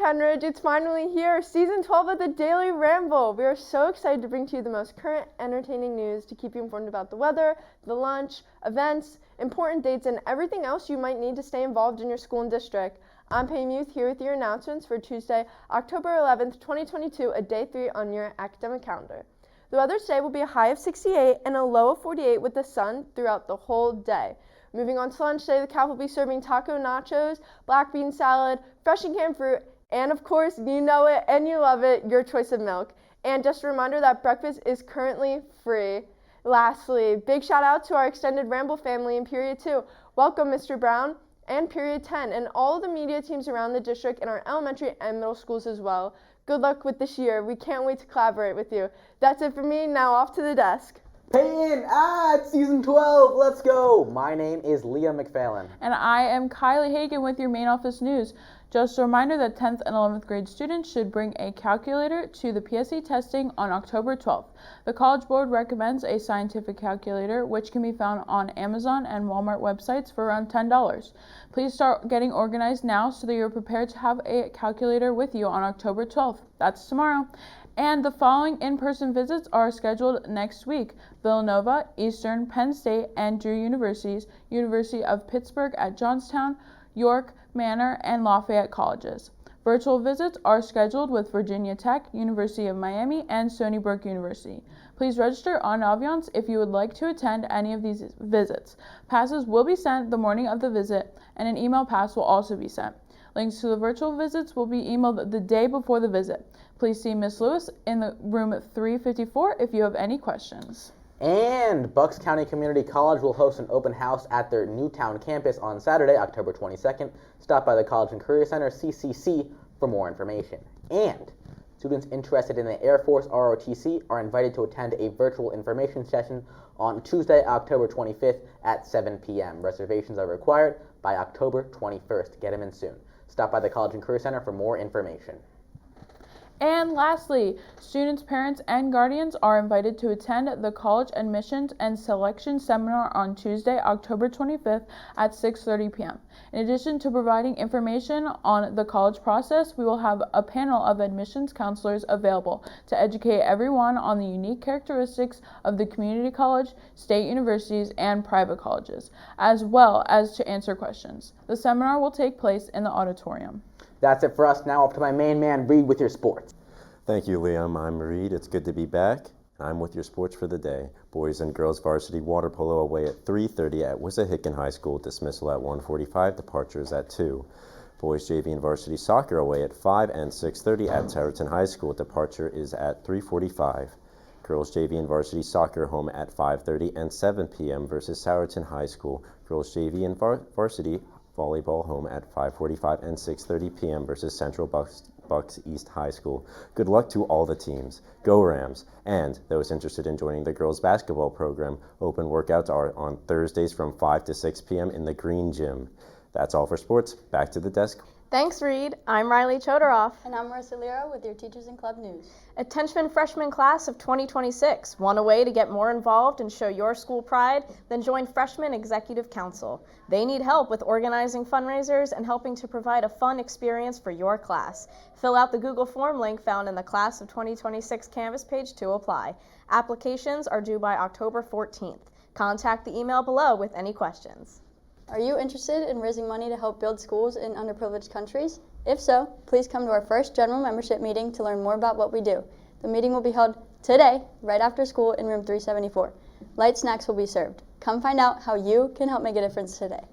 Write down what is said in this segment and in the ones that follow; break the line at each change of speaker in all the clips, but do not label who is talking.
Pennridge, it's finally here, Season 12 of the Daily Ramble. We are so excited to bring to you the most current, entertaining news to keep you informed about the weather, the lunch, events, important dates, and everything else you might need to stay involved in your school and district. I'm Payton Muth here with your announcements for Tuesday, October 11th, 2022, a day 3 on your academic calendar. The weather today will be a high of 68 and a low of 48 with the sun throughout the whole day. Moving on to lunch today, the CAP will be serving taco nachos, black bean salad, fresh and canned fruit, and of course, you know it and you love it, your choice of milk. And just a reminder that breakfast is currently free. Lastly, big shout out to our extended Ramble family in Period 2. Welcome, Mr. Brown, and Period 10, and all of the media teams around the district and our elementary and middle schools as well. Good luck with this year. We can't wait to collaborate with you. That's it for me. Now off to the desk.
Payton, it's Season 12, let's go! My name is McPhelin.
And I am Kylea Hegen with your main office news. Just a reminder that 10th and 11th grade students should bring a calculator to the PSE testing on October 12th. The College Board recommends a scientific calculator, which can be found on Amazon and Walmart websites for around $10. Please start getting organized now so that you're prepared to have a calculator with you on October 12th. That's tomorrow. And the following in-person visits are scheduled next week: Villanova, Eastern, Penn State, and Drew Universities, University of Pittsburgh at Johnstown, York, Manor, and Lafayette colleges. Virtual visits are scheduled with Virginia Tech, University of Miami, and Stony Brook University. Please register on Naviance if you would like to attend any of these visits. Passes will be sent the morning of the visit, and an email pass will also be sent. Links to the virtual visits will be emailed the day before the visit. Please see Ms. Lewis in the room 354 if you have any questions.
And Bucks County Community College will host an open house at their Newtown campus on Saturday, October 22nd. Stop by the College and Career Center, CCC, for more information. And students interested in the Air Force ROTC are invited to attend a virtual information session on Tuesday, October 25th at 7 p.m. Reservations are required by October 21st. Get them in soon. Stop by the College and Career Center for more information.
And lastly, students, parents, and guardians are invited to attend the College Admissions and Selection Seminar on Tuesday, October 25th at 6:30 p.m. In addition to providing information on the college process, we will have a panel of admissions counselors available to educate everyone on the unique characteristics of the community college, state universities, and private colleges, as well as to answer questions. The seminar will take place in the auditorium.
That's it for us. Now off to my main man, Reid, with your sports.
Thank you, Liam. I'm Reid. It's good to be back. I'm with your sports for the day. Boys and girls varsity water polo away at 3:30 at Wissahickon High School. Dismissal at 1:45. Departures at 2. Boys JV and varsity soccer away at 5 and 6:30 at Terraton High School. Departure is at 3:45. Girls JV and varsity soccer home at 5:30 and 7 p.m. versus Sourton High School. Girls JV and varsity volleyball home at 5:45 and 6:30 p.m. versus Central Bucks East High School. Good luck to all the teams. Go Rams! And those interested in joining the girls basketball program, open workouts are on Thursdays from 5 to 6 p.m. in the Green Gym. That's all for sports. Back to the desk.
Thanks, Reid. I'm Chodoroff.
And I'm Marissa Lerro with your Teachers and Club News.
Attention freshman class of 2026. Want a way to get more involved and show your school pride? Then join Freshman Executive Council. They need help with organizing fundraisers and helping to provide a fun experience for your class. Fill out the Google form link found in the Class of 2026 Canvas page to apply. Applications are due by October 14th. Contact the email below with any questions.
Are you interested in raising money to help build schools in underprivileged countries? If so, please come to our first general membership meeting to learn more about what we do. The meeting will be held today, right after school in room 374. Light snacks will be served. Come find out how you can help make a difference today.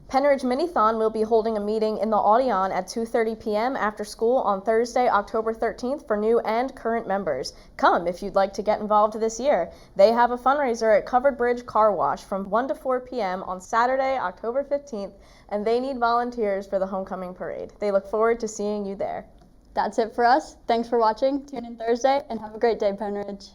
Pennridge Minithon will be holding a meeting in the Audion at 2:30 p.m. after school on Thursday, October 13th for new and current members. Come if you'd like to get involved this year. They have a fundraiser at Covered Bridge Car Wash from 1 to 4 p.m. on Saturday, October 15th, and they need volunteers for the homecoming parade. They look forward to seeing you there.
That's it for us. Thanks for watching. Tune in Thursday and have a great day, Pennridge.